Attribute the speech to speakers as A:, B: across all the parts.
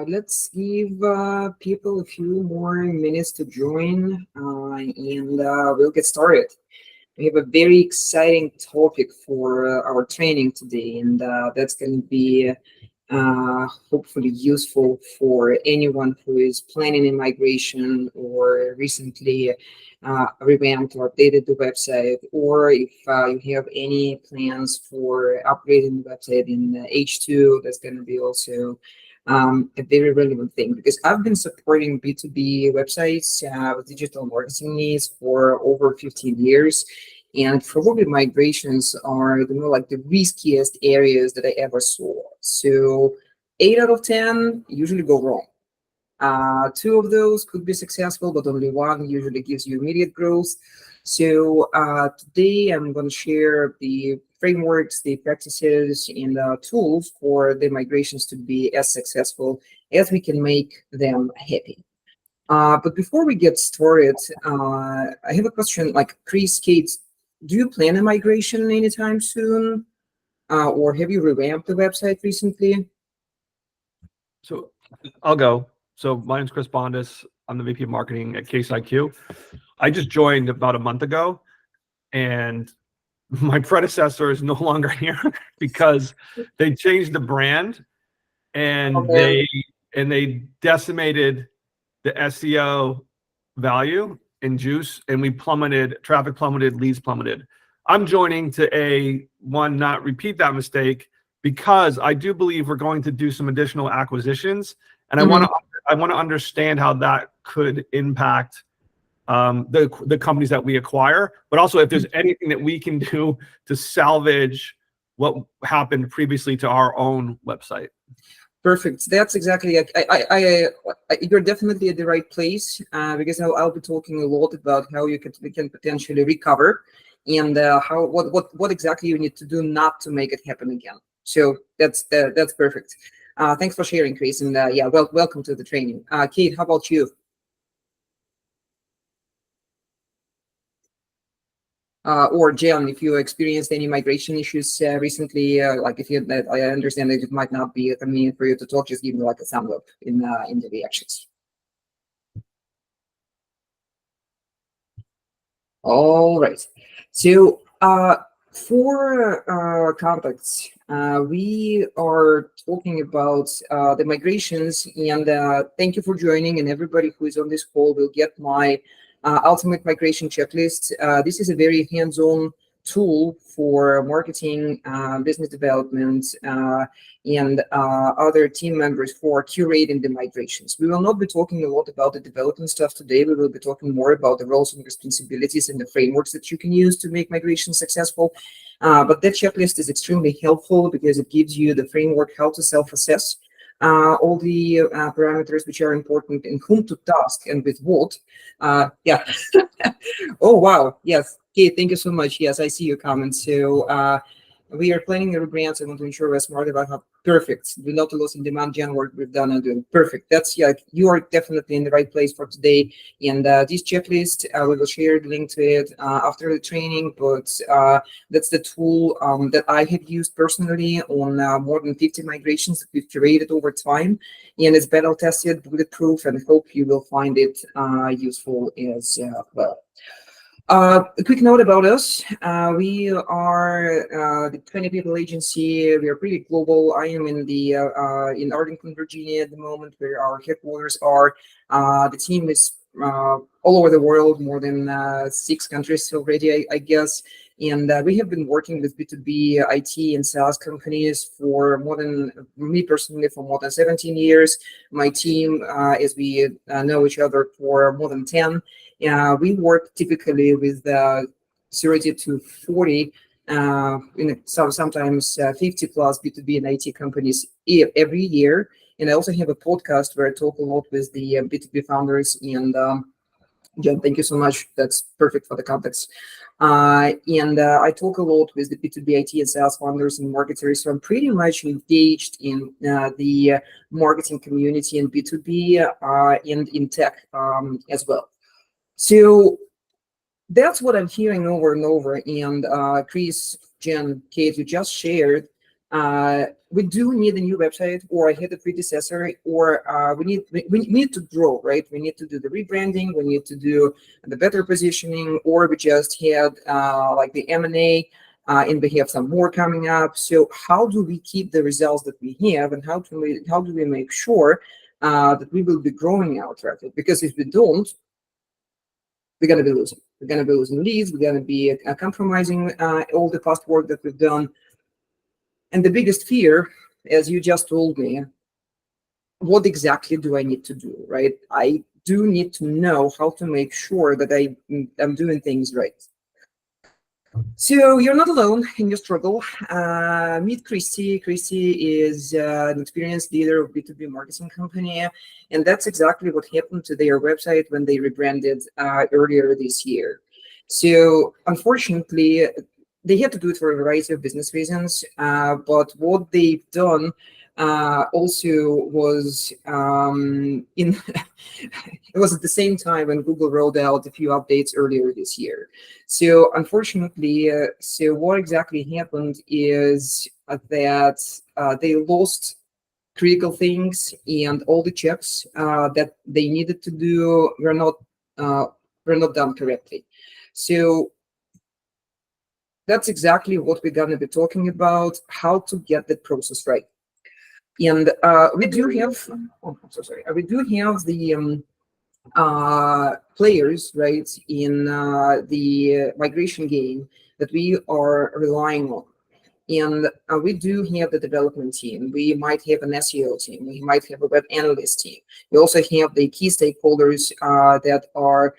A: Let's give people a few more minutes to join and we'll get started. We have a very exciting topic for our training today, and that's going to be hopefully useful for anyone who is planning a migration or recently revamped or updated the website, or if you have any plans for upgrading the website in H2, that's going to be also a very relevant thing, because I've been supporting B2B websites with digital marketing needs for over 15 years. And probably migrations are the riskiest areas that I ever saw. So 8 out of 10 usually go wrong. Two of those could be successful, but only one usually gives you immediate growth. So today I'm going to share the frameworks, the practices, and tools for the migrations to be as successful as we can make them happy. But before we get started, I have a question. Like, Chris, Kate, do you plan a migration anytime soon? Or have you revamped the website recently?
B: So I'll go. So my name's Chris Bondis. I'm the VP of Marketing at Case IQ. I just joined about a month ago, and my predecessor is no longer here because they changed the brand and they decimated the SEO value and juice, and traffic plummeted, leads plummeted. I'm joining to not repeat that mistake, because I do believe we're going to do some additional acquisitions, and I want to understand how that could impact the companies that we acquire, but also if there's anything that we can do to salvage what happened previously to our own website.
A: Perfect. That's exactly. You're definitely at the right place, because I'll be talking a lot about how we can potentially recover, and what exactly you need to do not to make it happen again. So that's perfect. Thanks for sharing, Chris, and welcome to the training. Kate, how about you? Or Jen, if you experienced any migration issues recently, like if you, I understand that it might not be convenient for you to talk, just give me like a thumb up in the reactions. All right. So for context, we are talking about the migrations, and thank you for joining, and everybody who is on this call will get my ultimate migration checklist. This is a very hands-on tool for marketing, business development, and other team members for curating the migrations. We will not be talking a lot about the development stuff today. We will be talking more about the roles and responsibilities and the frameworks that you can use to make migration successful. But that checklist is extremely helpful because it gives you the framework how to self-assess all the parameters which are important, and whom to task and with what. Yeah. Oh, wow. Yes. Okay, thank you so much. Yes, I see your comments. So we are planning a rebrand. I want to ensure we're smart about how perfect. Do not lose in demand gen work we've done and doing perfect. That's you are definitely in the right place for today. And this checklist, we will share the link to it after the training. But that's the tool that I have used personally on more than 50 migrations that we've curated over time. And it's battle tested, bulletproof, and hope you will find it useful as well. A quick note about us. We are the 20 people agency. We are pretty global. I am in Arlington, Virginia at the moment, where our headquarters are. The team is all over the world, more than 6 countries already, I guess. And we have been working with B2B IT and SaaS companies for me personally, for more than 17 years. My team, as we know each other, for more than 10. We work typically with 30 to 40, sometimes 50 plus B2B and IT companies every year. And I also have a podcast where I talk a lot with the B2B founders. And John, thank you so much. That's perfect for the context. And I talk a lot with the B2B IT and sales founders and marketers. So I'm pretty much engaged in the marketing community in B2B and in tech as well. So that's what I'm hearing over and over. And Chris, Jen, Kate, you just shared we do need a new website, or I had a predecessor, or we need to grow, right? We need to do the rebranding, we need to do the better positioning, or we just had like the M&A, and we have some more coming up. So how do we keep the results that we have, and how do we make sure that we will be growing our traffic? Because if we don't, we're going to be losing. We're going to be losing leads. We're going to be compromising all the past work that we've done. And the biggest fear, as you just told me, what exactly do I need to do, right? I do need to know how to make sure that I'm doing things right. So you're not alone in your struggle. Meet Christy. Christy is an experienced leader of B2B marketing company, and that's exactly what happened to their website when they rebranded earlier this year. So unfortunately, they had to do it for a variety of business reasons, but what they've done also was it was at the same time when Google rolled out a few updates earlier this year. So unfortunately, so what exactly happened is that they lost critical things, and all the checks that they needed to do were not done correctly. So that's exactly what we're going to be talking about, how to get that process right. And we do have, oh, I'm so sorry. We do have the players, right, in the migration game that we are relying on. And we do have the development team. We might have an SEO team. We might have a web analyst team. We also have the key stakeholders that are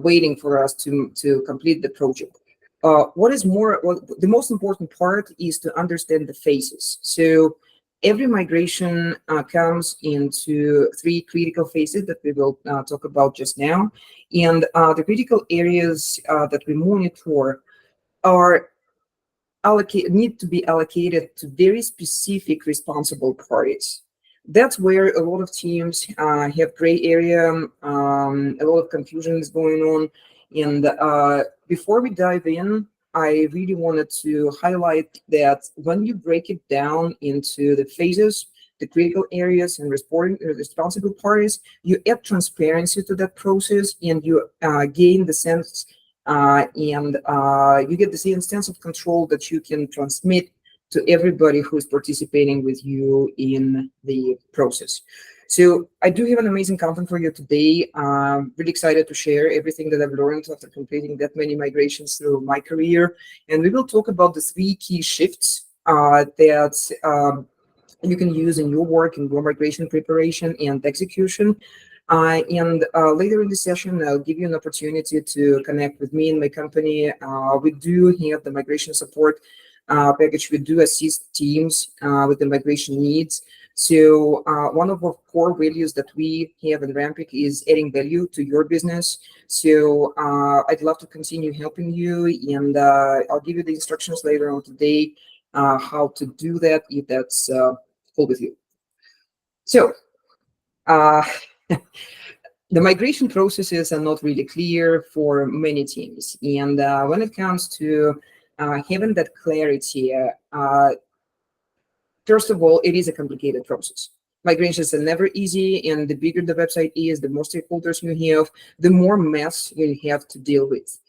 A: waiting for us to complete the project. The most important part is to understand the phases. So every migration comes into three critical phases that we will talk about just now. And the critical areas that we monitor are need to be allocated to very specific responsible parties. That's where a lot of teams have gray area, a lot of confusion is going on. And before we dive in, I really wanted to highlight that when you break it down into the phases, the critical areas and responsible parties, you add transparency to that process, and you gain the sense and you get the same sense of control that you can transmit to everybody who is participating with you in the process. So I do have an amazing content for you today. I'm really excited to share everything that I've learned after completing that many migrations through my career. And we will talk about the three key shifts that you can use in your work, in your migration preparation and execution. And later in the session, I'll give you an opportunity to connect with me and my company. We do have the migration support package. We do assist teams with the migration needs. So one of our core values that we have in Rampiq is adding value to your business. So I'd love to continue helping you, and I'll give you the instructions later on today how to do that, if that's cool with you. So the migration processes are not really clear for many teams. And when it comes to having that clarity, first of all, it is a complicated process. Migrations are never easy, and the bigger the website is, the more stakeholders you have, the more mess you have to deal with.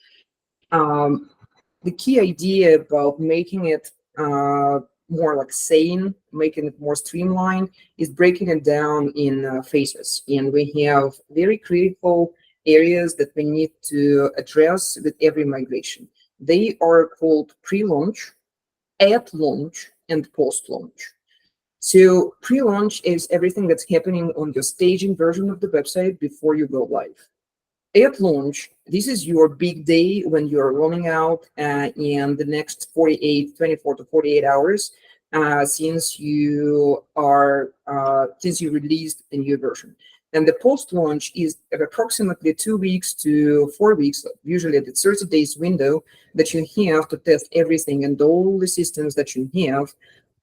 A: The key idea about making it more like sane, making it more streamlined, is breaking it down in phases. And we have very critical areas that we need to address with every migration. They are called pre-launch, at launch, and post-launch. So pre-launch is everything that's happening on your staging version of the website before you go live. At launch, this is your big day when you're rolling out in the next 24 to 48 hours since you released a new version. And the post-launch is approximately 2 weeks to 4 weeks, usually at the 30 days window, that you have to test everything and all the systems that you have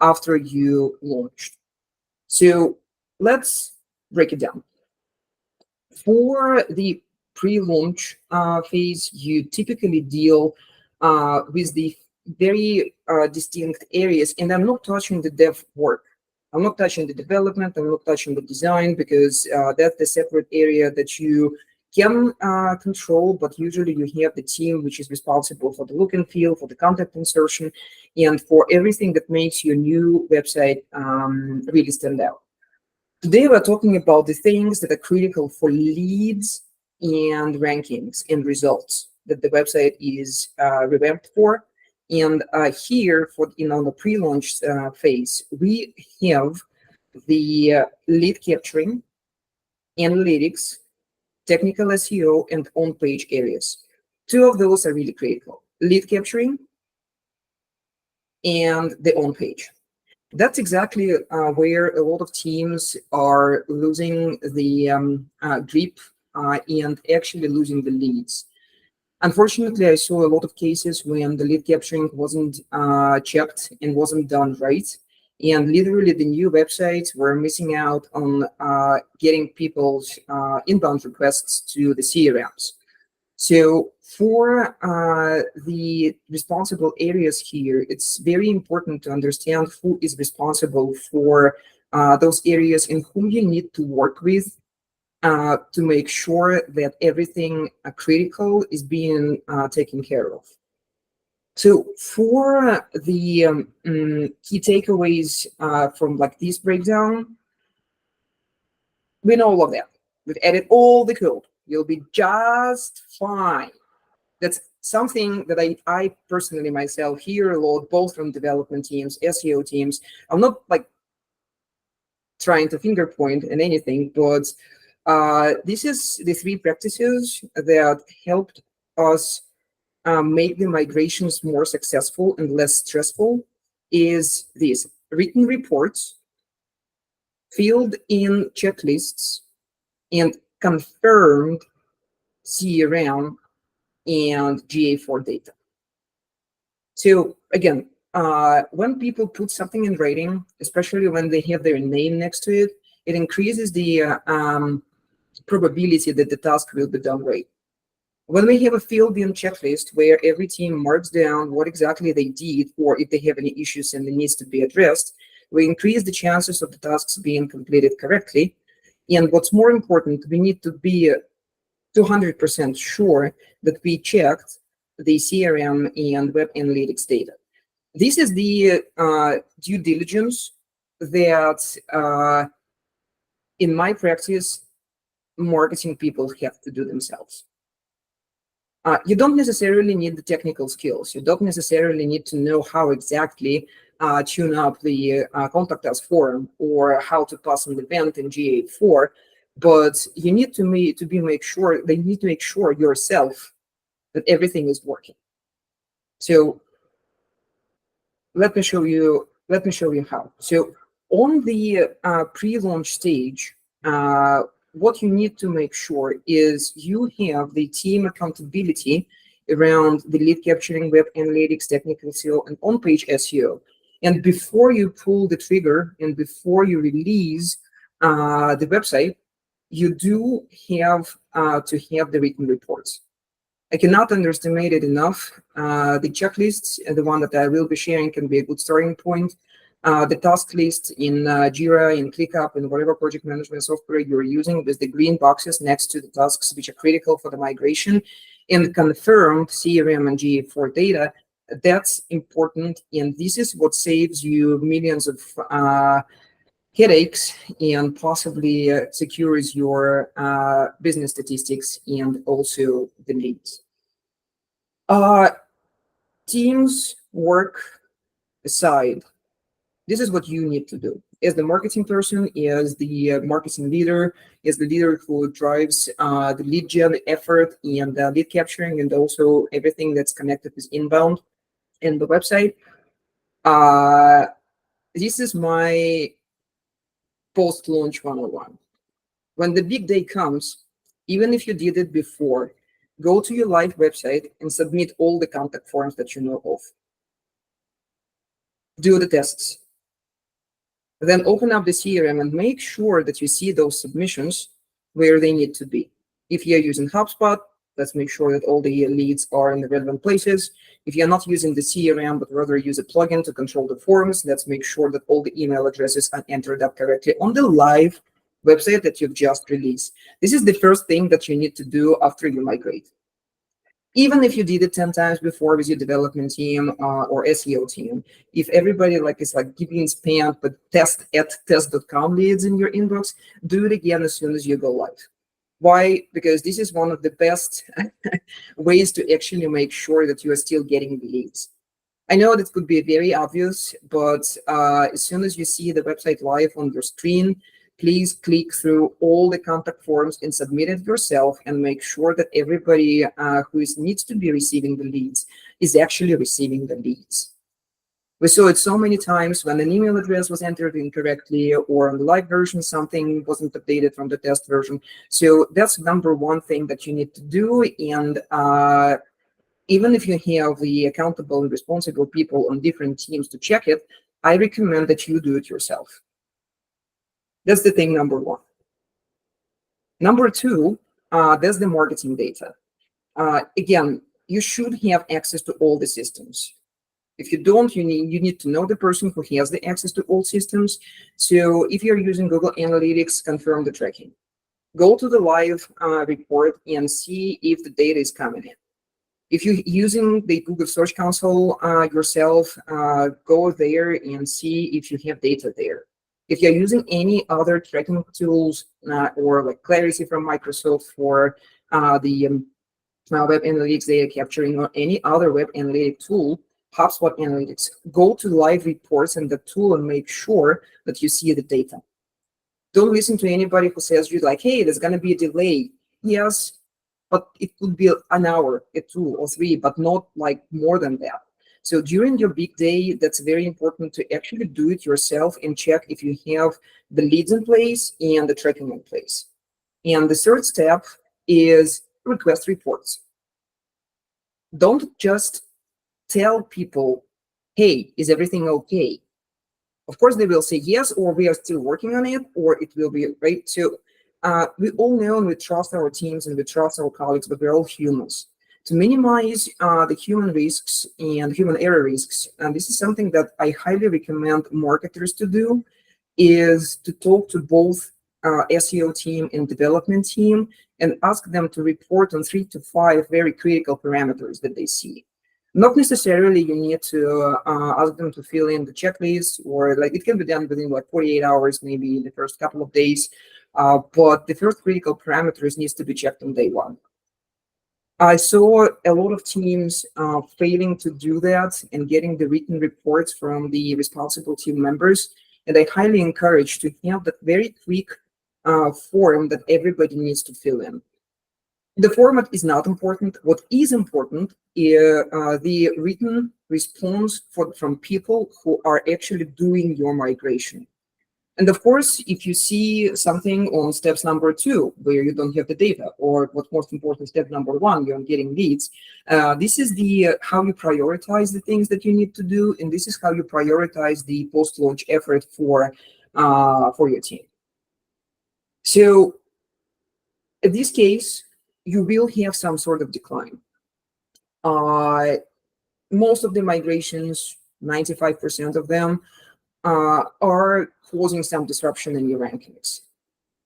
A: after you launched. So let's break it down. For the pre-launch phase, you typically deal with the very distinct areas, and I'm not touching the dev work. I'm not touching the development. I'm not touching the design, because that's the separate area that you can control, but usually you have the team which is responsible for the look and feel, for the content insertion, and for everything that makes your new website really stand out. Today, we're talking about the things that are critical for leads and rankings and results that the website is revamped for. And here, on the pre-launch phase, we have the lead capturing, analytics, technical SEO, and on-page areas. Two of those are really critical: lead capturing and the on-page. That's exactly where a lot of teams are losing the grip and actually losing the leads. Unfortunately, I saw a lot of cases when the lead capturing wasn't checked and wasn't done right. And literally, the new websites were missing out on getting people's inbound requests to the CRMs. So for the responsible areas here, it's very important to understand who is responsible for those areas and whom you need to work with to make sure that everything critical is being taken care of. So for the key takeaways from this breakdown, we know all of that. We've added all the code. You'll be just fine. That's something that I personally myself hear a lot, both from development teams, SEO teams. I'm not trying to finger point at anything, but this is the 3 practices that helped us make the migrations more successful and less stressful. Is this: written reports, filled in checklists, and confirmed CRM and GA4 data. So again, when people put something in writing, especially when they have their name next to it, it increases the probability that the task will be done right. When we have a filled-in checklist where every team marks down what exactly they did, or if they have any issues and it needs to be addressed, we increase the chances of the tasks being completed correctly. And what's more important, we need to be 200% sure that we checked the CRM and web analytics data. This is the due diligence that, in my practice, marketing people have to do themselves. You don't necessarily need the technical skills. You don't necessarily need to know how exactly tune up the contact us form or how to pass an event in GA4, but you need to make sure yourself that everything is working. So let me show you how. So on the pre-launch stage, what you need to make sure is you have the team accountability around the lead capturing, web analytics, technical SEO, and on-page SEO. And before you pull the trigger and before you release the website, you do have to have the written reports. I cannot underestimate it enough. The checklists, the one that I will be sharing, can be a good starting point. The task list in Jira, in ClickUp, in whatever project management software you're using, with the green boxes next to the tasks which are critical for the migration, and confirmed CRM and GA4 data. That's important, and this is what saves you millions of headaches and possibly secures your business statistics and also the leads. Teams work aside. This is what you need to do. As the marketing person, as the marketing leader, as the leader who drives the lead gen effort and lead capturing and also everything that's connected with inbound and the website. This is my post-launch 101. When the big day comes, even if you did it before, go to your live website and submit all the contact forms that you know of. Do the tests. Then open up the CRM and make sure that you see those submissions where they need to be. If you're using HubSpot, Let's make sure that all the leads are in the relevant places. If you're not using the CRM, but rather use a plugin to control the forms, let's make sure that all the email addresses are entered up correctly on the live website that you've just released. This is the first thing that you need to do after you migrate. Even if you did it 10 times before with your development team or SEO team, if everybody is giving spam but test@test.com leads in your inbox, do it again as soon as you go live. Why? Because this is one of the best ways to actually make sure that you are still getting the leads. I know that could be very obvious, but as soon as you see the website live on your screen, please click through all the contact forms and submit it yourself, and make sure that everybody who needs to be receiving the leads is actually receiving the leads. We saw it so many times when an email address was entered incorrectly, or on the live version, something wasn't updated from the test version. So that's number one thing that you need to do. And even if you have the accountable and responsible people on different teams to check it, I recommend that you do it yourself. That's the thing, number one. Number two, that's the marketing data. Again, you should have access to all the systems. If you don't, you need to know the person who has the access to all systems. So if you're using Google Analytics, confirm the tracking. Go to the live report and see if the data is coming in. If you're using the Google Search Console yourself, go there and see if you have data there. If you're using any other tracking tools or like Clarity from Microsoft for the web analytics data capturing, or any other web analytic tool, HubSpot Analytics, go to live reports and the tool and make sure that you see the data. Don't listen to anybody who says you hey, there's going to be a delay. Yes, but it could be an hour, 2 or 3, but not more than that. So during your big day, that's very important to actually do it yourself and check if you have the leads in place and the tracking in place. And the third step is request reports. Don't just tell people, hey, is everything okay? Of course, they will say yes, or we are still working on it, or it will be right. So we all know and we trust our teams and we trust our colleagues, but we're all humans. To minimize the human risks and human error risks, and this is something that I highly recommend marketers to do, is to talk to both SEO team and development team and ask them to report on 3 to 5 very critical parameters that they see. Not necessarily you need to ask them to fill in the checklist, or it can be done within 48 hours, maybe in the first couple of days. But the first critical parameters needs to be checked on day one. I saw a lot of teams failing to do that and getting the written reports from the responsible team members. And I highly encourage to have that very quick form that everybody needs to fill in. The format is not important. What is important is the written response from people who are actually doing your migration. And of course, if you see something on steps number 2 where you don't have the data, or what's most important, step number 1, you're getting leads, this is the how you prioritize the things that you need to do, and this is how you prioritize the post-launch effort for your team. So in this case, you will have some sort of decline. Most of the migrations, 95% of them, are causing some disruption in your rankings.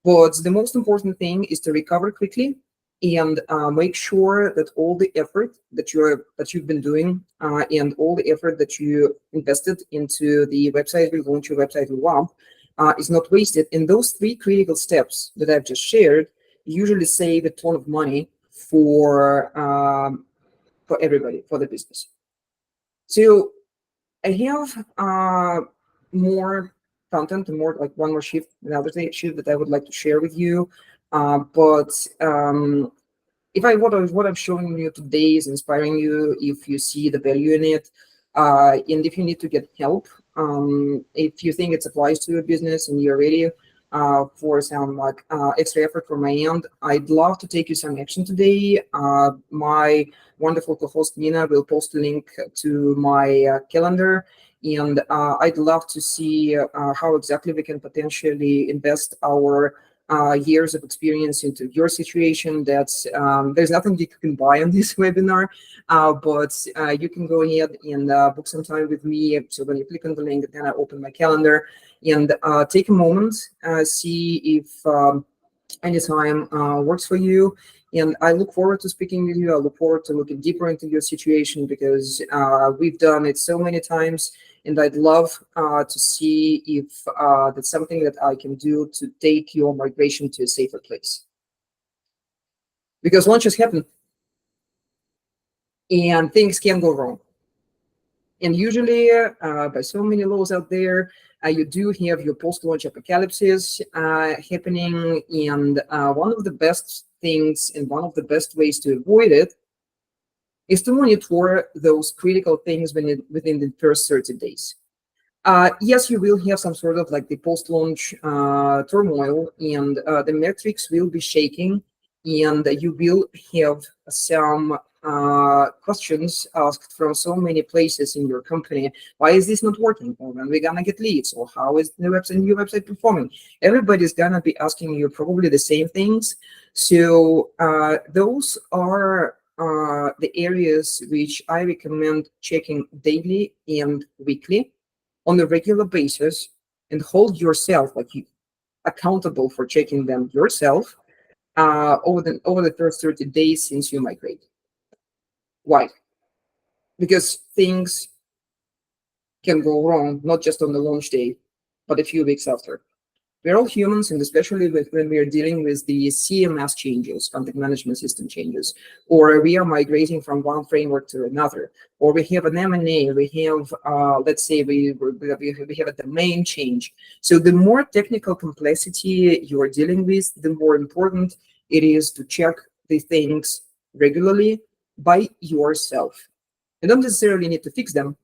A: But the most important thing is to recover quickly and make sure that all the effort that you've been doing and all the effort that you invested into the website relaunch, your website Revamp, is not wasted. And those 3 critical steps that I've just shared usually save a ton of money for everybody, for the business. So I have more content and more one more shift, another shift that I would like to share with you. But if what I'm showing you today is inspiring you, if you see the value in it, and if you need to get help, if you think it applies to your business and you're ready for some extra effort from my end, I'd love to take you some action today. My wonderful co-host Nina will post a link to my calendar, and I'd love to see how exactly we can potentially invest our years of experience into your situation. That's there's nothing you can buy on this webinar, but you can go ahead and book some time with me. So when you click on the link, then I open my calendar and take a moment, see if any time works for you. And I look forward to speaking with you. I look forward to looking deeper into your situation, because we've done it so many times, and I'd love to see if that's something that I can do to take your migration to a safer place. Because launches happen and things can go wrong. And usually, by so many laws out there, you do have your post-launch apocalypses happening. And one of the best things and one of the best ways to avoid it is to monitor those critical things within the first 30 days. Yes, you will have some sort of like the post-launch turmoil, and the metrics will be shaking, and you will have some questions asked from so many places in your company. Why is this not working? Or when we're gonna get leads? Or how is the new website performing? Everybody's gonna be asking you probably the same things. So those are the areas which I recommend checking daily and weekly on a regular basis, and hold yourself accountable for checking them yourself over the first 30 days since you migrate. Why? Because things can go wrong, not just on the launch day, but a few weeks after. We're all humans, and especially when we are dealing with the CMS changes, content management system changes, or we are migrating from one framework to another, or we have an M&A, we have, let's say we have a domain change. So the more technical complexity you are dealing with, the more important it is to check the things regularly by yourself. You don't necessarily need to fix them,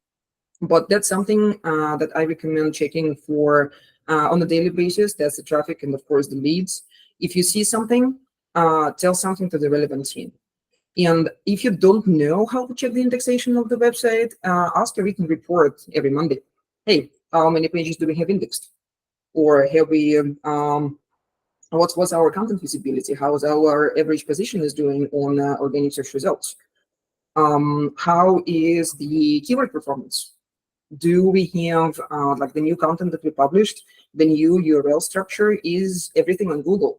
A: but that's something that I recommend checking for on a daily basis. That's the traffic and, of course, the leads. If you see something, tell something to the relevant team. And if you don't know how to check the indexation of the website, ask a written report every Monday. Hey, how many pages do we have indexed? Or have we, what's our content visibility? How's our average position is doing on organic search results? How is the keyword performance? Do we have like the new content that we published, the new URL structure, is everything on Google?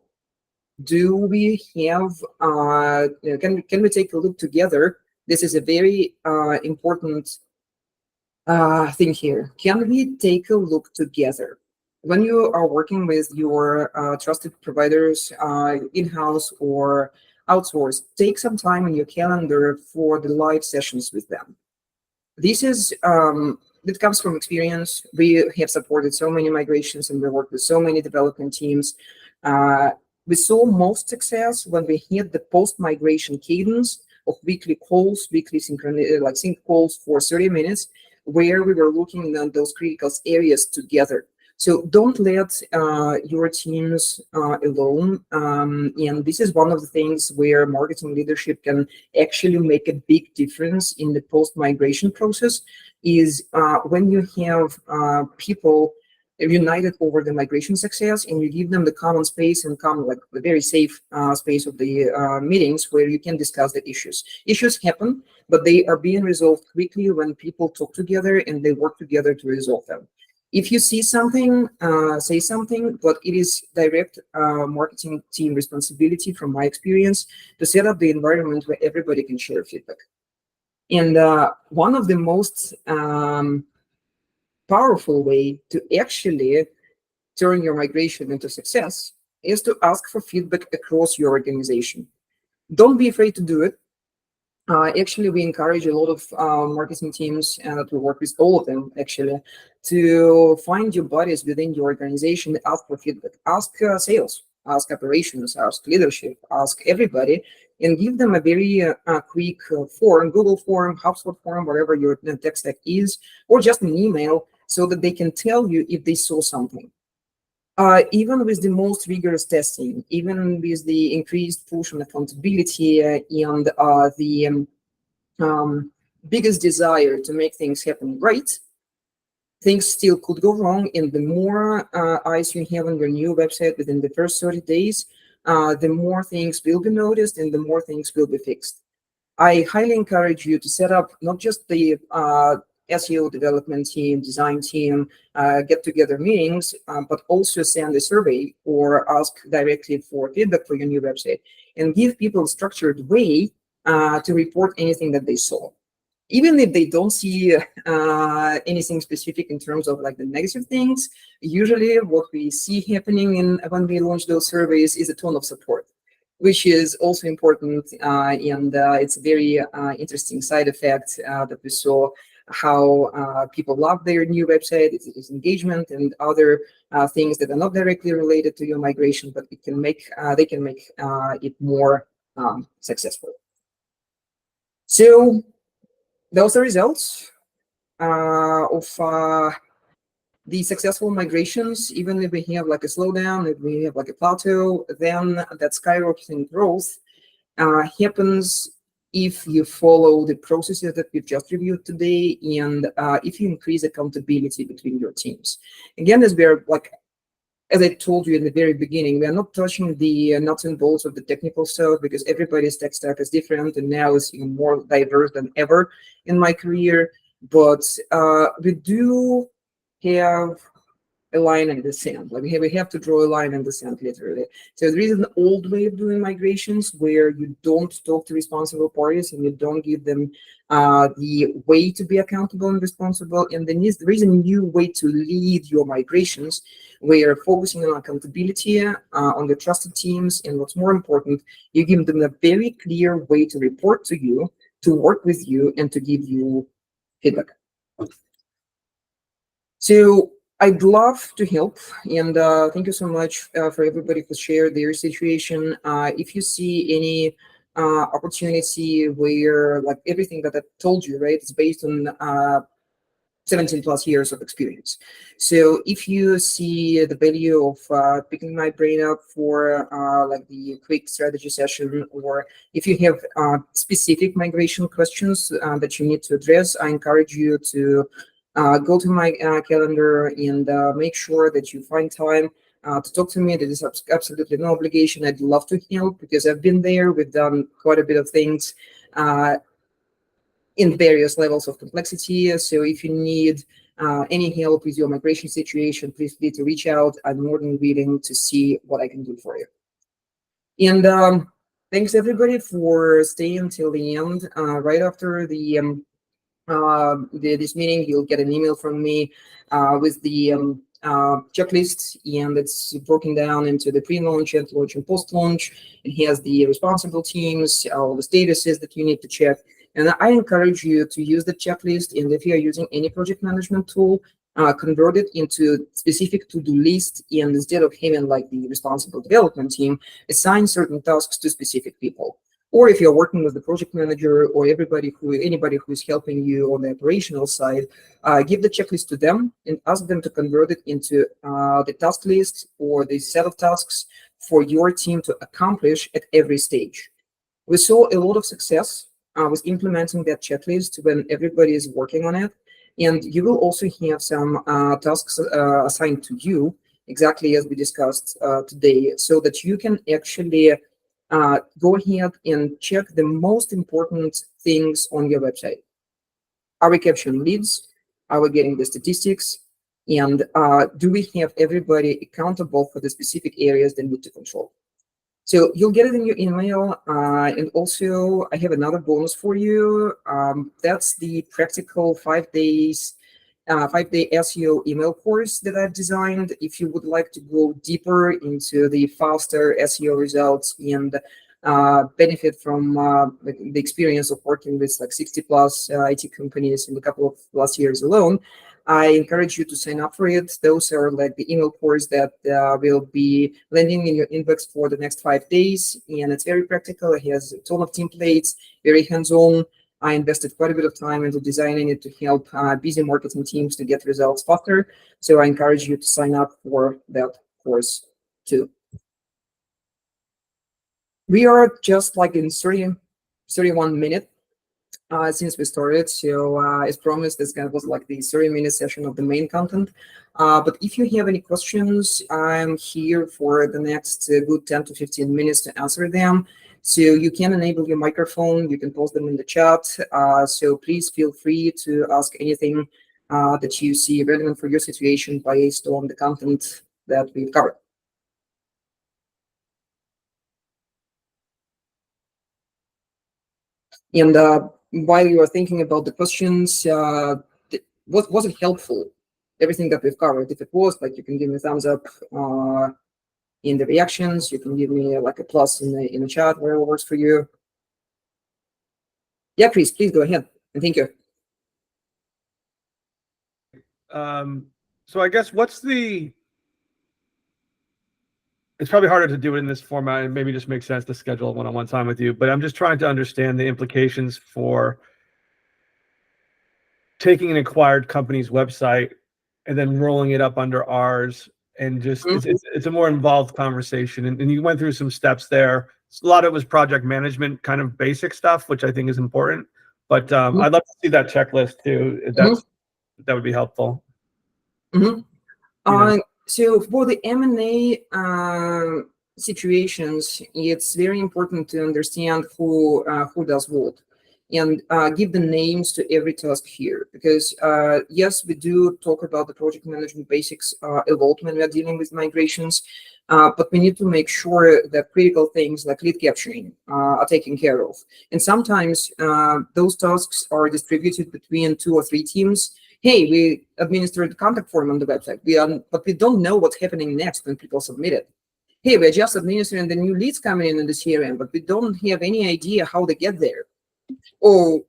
A: Do we have, can we take a look together? This is a very important thing here. Can we take a look together? When you are working with your trusted providers, in-house or outsourced, take some time in your calendar for the live sessions with them. This is it comes from experience. We have supported so many migrations, and we work with so many development teams. We saw most success when we hit the post-migration cadence of weekly calls, weekly sync calls for 30 minutes, where we were looking at those critical areas together. So don't let your teams alone. And this is one of the things where marketing leadership can actually make a big difference in the post-migration process, is when you have people united over the migration success, and you give them the common space and common, like the very safe space of the meetings where you can discuss the issues. Issues happen, but they are being resolved quickly when people talk together and they work together to resolve them. If you see something, say something, but it is direct marketing team responsibility, from my experience, to set up the environment where everybody can share feedback. And one of the most powerful way to actually turn your migration into success is to ask for feedback across your organization. Don't be afraid to do it. Actually, we encourage a lot of marketing teams to work with all of them, actually, to find your buddies within your organization, ask for feedback, ask sales, ask operations, ask leadership, ask everybody, and give them a very quick form, Google form, HubSpot form, whatever your tech stack is, or just an email, so that they can tell you if they saw something. Even with the most rigorous testing, even with the increased push on accountability and the biggest desire to make things happen right, things still could go wrong, and the more eyes you have on your new website within the first 30 days, the more things will be noticed and the more things will be fixed. I highly encourage you to set up not just the SEO development team, design team, get together meetings, but also send a survey or ask directly for feedback for your new website, and give people a structured way to report anything that they saw. Even if they don't see anything specific in terms of like the negative things, usually what we see happening when we launch those surveys is a tone of support, which is also important, and it's a very interesting side effect that we saw, how people love their new website. It's engagement and other things that are not directly related to your migration, but it can make they can make it more successful. So those are results of the successful migrations. Even if we have like a slowdown, if we have like a plateau, then that skyrocketing growth happens if you follow the processes that we've just reviewed today, and if you increase accountability between your teams. Again, as I told you in the very beginning, we are not touching the nuts and bolts of the technical stuff, because everybody's tech stack is different, and now it's even more diverse than ever in my career. But we do have a line in the sand. Like we have to draw a line in the sand, literally. So there is an old way of doing migrations where you don't talk to responsible parties and you don't give them the way to be accountable and responsible. And then there is a new way to lead your migrations, where you're focusing on accountability, on the trusted teams, and what's more important, you give them a very clear way to report to you, to work with you, and to give you feedback. So I'd love to help, and thank you so much for everybody who shared their situation. If you see any opportunity where, like everything that I told you, right, it's based on 17 plus years of experience. So if you see the value of picking my brain up for like the quick strategy session, or if you have specific migration questions that you need to address, I encourage you to go to my calendar and make sure that you find time to talk to me. There is absolutely no obligation. I'd love to help because I've been there. We've done quite a bit of things in various levels of complexity. So if you need any help with your migration situation, please feel free to reach out. I'm more than willing to see what I can do for you. And thanks everybody for staying until the end. Right after this meeting, you'll get an email from me with the checklist, and it's broken down into the pre-launch, launch, and post-launch. It has the responsible teams, all the statuses that you need to check. And I encourage you to use the checklist, and if you are using any project management tool, convert it into specific to-do list, and instead of having like the responsible development team, assign certain tasks to specific people. Or if you're working with the project manager or anybody who is helping you on the operational side, give the checklist to them and ask them to convert it into the task list or the set of tasks for your team to accomplish at every stage. We saw a lot of success with implementing that checklist when everybody is working on it. And you will also have some tasks assigned to you, exactly as we discussed today, so that you can actually go ahead and check the most important things on your website. Are we capturing leads? Are we getting the statistics? And do we have everybody accountable for the specific areas they need to control? So you'll get it in your email. And also, I have another bonus for you. That's the practical 5-day SEO email course that I've designed. If you would like to go deeper into the faster SEO results and benefit from the experience of working with like 60 plus IT companies in a couple of last years alone, I encourage you to sign up for it. Those are like the email course that will be landing in your inbox for the next 5 days. And it's very practical. It has a ton of templates, very hands-on. I invested quite a bit of time into designing it to help busy marketing teams to get results faster. So I encourage you to sign up for that course too. We are just like in 31 minutes. since we started. So as promised, this kind of was like the 30-minute session of the main content. But if you have any questions, I'm here for the next good 10 to 15 minutes to answer them. So you can enable your microphone, you can post them in the chat. So please feel free to ask anything that you see relevant for your situation based on the content that we've covered. And while you are thinking about the questions, was it helpful? Everything that we've covered. If it was, like, you can give me a thumbs up in the reactions. You can give me like a plus in the chat, wherever works for you. Yeah, Chris, please go ahead. And thank you.
B: So I guess it's probably harder to do it in this format. It maybe just makes sense to schedule one-on-one time with you, but I'm just trying to understand the implications for taking an acquired company's website and then rolling it up under ours. And just it's a more involved conversation. And you went through some steps there. A lot of it was project management, kind of basic stuff, which I think is important. But I'd love to see that checklist too. If that would be helpful.
A: So for the M&A situations, it's very important to understand who does what, and give the names to every task here. Because yes, we do talk about the project management basics a lot when we are dealing with migrations, but we need to make sure that critical things like lead capturing are taken care of. And sometimes those tasks are distributed between 2 or 3 teams. Hey, we administered the contact form on the website, but we don't know what's happening next when people submit it. Hey, we're just administering the new leads coming in the CRM, but we don't have any idea how they get there. Or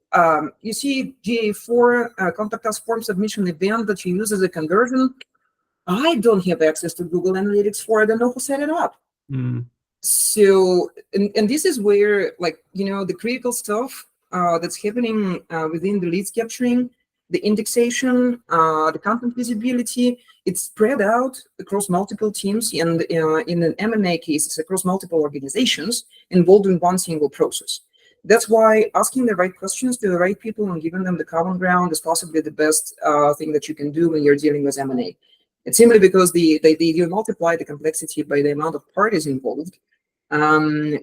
A: you see GA4 contact us form submission event that you use as a conversion. I don't have access to Google Analytics for it. I don't know who set it up. So, and this is where, like, the critical stuff that's happening within the leads capturing, the indexation, the content visibility, it's spread out across multiple teams, and in an M&A case, it's across multiple organizations involved in one single process. That's why asking the right questions to the right people and giving them the common ground is possibly the best thing that you can do when you're dealing with M&A. It's simply because you multiply the complexity by the amount of parties involved.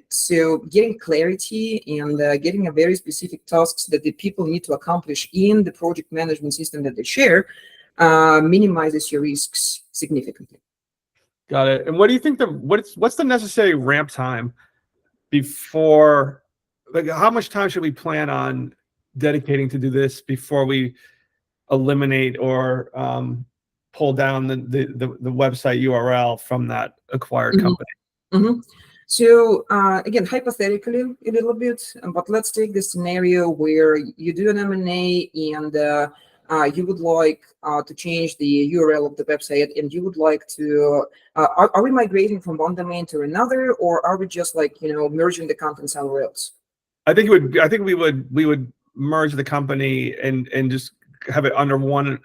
A: So getting clarity and getting a very specific tasks that the people need to accomplish in the project management system that they share minimizes your risks significantly.
B: Got it. And what do you think what's the necessary ramp time before, like, how much time should we plan on dedicating to do this before we eliminate or pull down the website URL from that acquired company?
A: So again, hypothetically a little bit, but let's take the scenario where you do an M&A and you would like to change the URL of the website, and you would like to, are we migrating from one domain to another, or are we just like, merging the content somewhere else?
B: I think we would merge the company and just have it under one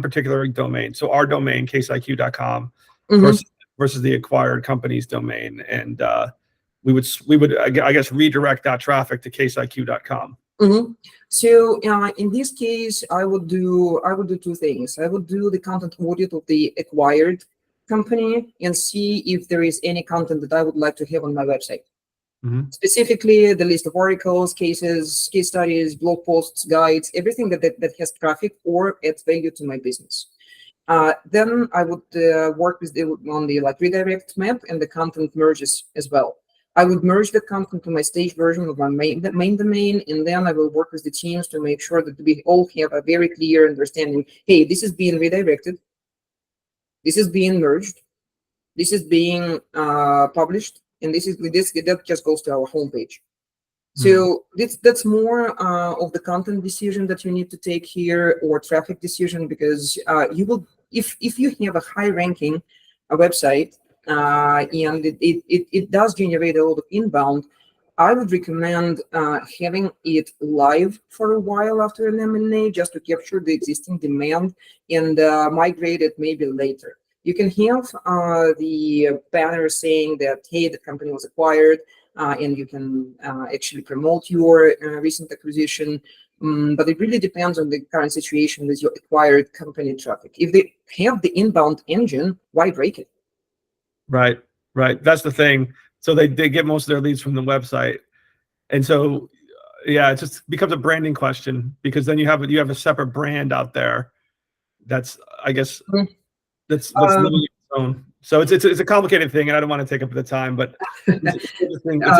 B: particular domain. So our domain, caseiq.com, versus the acquired company's domain, and we would I guess redirect that traffic to caseiq.com.
A: So in this case, I would do 2 things. I would do the content audit of the acquired company and see if there is any content that I would like to have on my website. Specifically, the list of articles, cases, case studies, blog posts, guides, everything that has traffic or adds value to my business. Then I would work on the redirect map, and the content merges as well. I would merge the content to my stage version of my main domain, and then I will work with the teams to make sure that we all have a very clear understanding. Hey, this is being redirected. This is being merged. This is being published, and that just goes to our homepage. So that's more of the content decision that you need to take here, or traffic decision, because you will, if you have a high ranking website and it does generate a lot of inbound, I would recommend having it live for a while after an M&A, just to capture the existing demand and migrate it maybe later. You can have the banner saying that, hey, the company was acquired, and you can actually promote your recent acquisition. But it really depends on the current situation with your acquired company traffic. If they have the inbound engine, why break it?
B: Right, right. That's the thing. So they get most of their leads from the website. And so, yeah, it just becomes a branding question, because then you have a separate brand out there that's, I guess, that's living its own. So it's a complicated thing, and I don't want to take up the time, but it's interesting. It's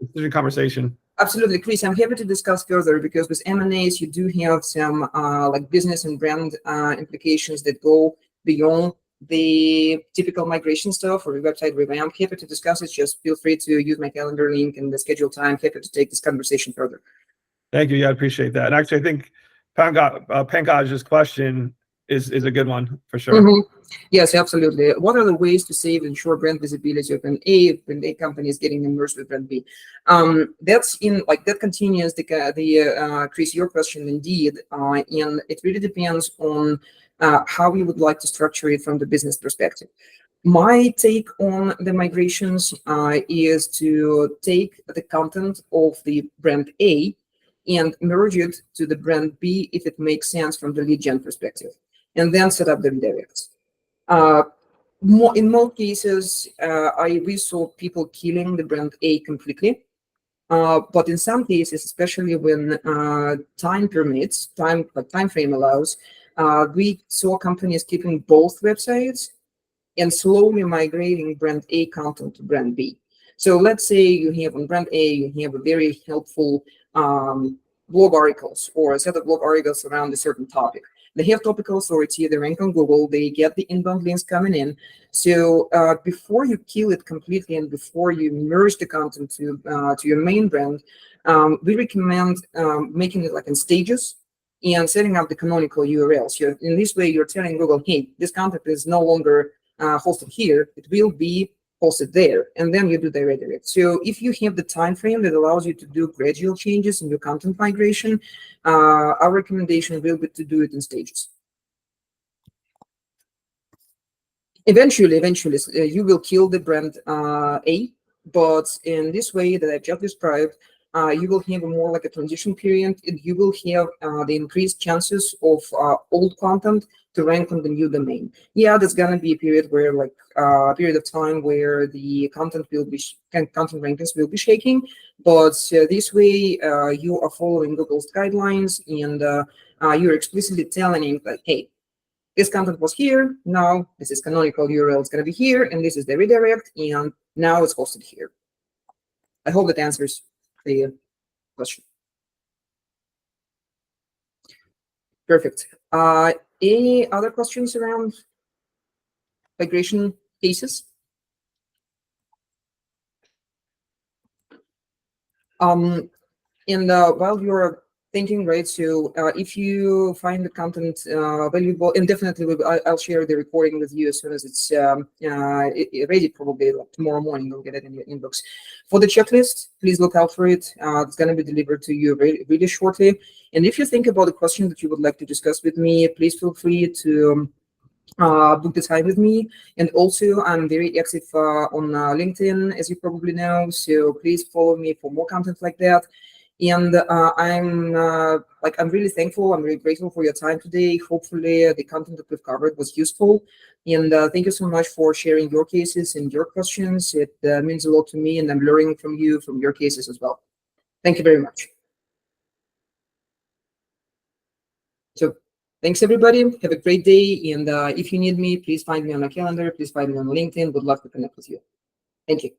B: interesting conversation.
A: Absolutely, Chris. I'm happy to discuss further, because with M&As you do have some like business and brand implications that go beyond the typical migration stuff or website revamp. Happy to discuss it. Just feel free to use my calendar link and the schedule time. Happy to take this conversation further.
B: Thank you. Yeah, I appreciate that. And actually, I think Pankaj's question is a good one for sure.
A: Yes, absolutely. What are the ways to save and ensure brand visibility of brand A if brand A company is getting immersed with brand B? That's in like that continues the Chris, your question indeed, and it really depends on how you would like to structure it from the business perspective. My take on the migrations is to take the content of the brand A and merge it to the brand B if it makes sense from the lead gen perspective, and then set up the redirects. In most cases, we saw people killing the brand A completely. But in some cases, especially when time permits, time frame allows, we saw companies keeping both websites and slowly migrating brand A content to brand B. So let's say you have on brand A, you have a very helpful blog articles or a set of blog articles around a certain topic. They have topical authority, they rank on Google, they get the inbound links coming in. So before you kill it completely and before you merge the content to your main brand, we recommend making it like in stages and setting up the canonical URLs. So in this way, you're telling Google, hey, this content is no longer hosted here, it will be hosted there, and then you do the redirect. So if you have the time frame that allows you to do gradual changes in your content migration, our recommendation will be to do it in stages. Eventually, you will kill the brand A, but in this way that I've just described, you will have more like a transition period, and you will have the increased chances of old content to rank on the new domain. Yeah, there's gonna be a period where a period of time where the content rankings will be shaking, but this way you are following Google's guidelines, and you're explicitly telling him that, hey, this content was here, now this is canonical URL, it's gonna be here, and this is the redirect, and now it's hosted here. I hope that answers the question. Perfect. Any other questions around migration cases? And while you're thinking, right, so if you find the content valuable, and definitely I'll share the recording with you as soon as it's ready, probably like tomorrow morning, you'll get it in your inbox. For the checklist, please look out for it. It's going to be delivered to you really shortly. And if you think about a question that you would like to discuss with me, please feel free to book the time with me. And also, I'm very active on LinkedIn, as you probably know, so please follow me for more content like that. And I'm really thankful, I'm really grateful for your time today. Hopefully the content that we've covered was useful, and thank you so much for sharing your cases and your questions. It means a lot to me, and I'm learning from you, from your cases as well. Thank you very much. So thanks, everybody. Have a great day. And if you need me, please find me on my calendar. Please find me on LinkedIn. Would love to connect with you. Thank you.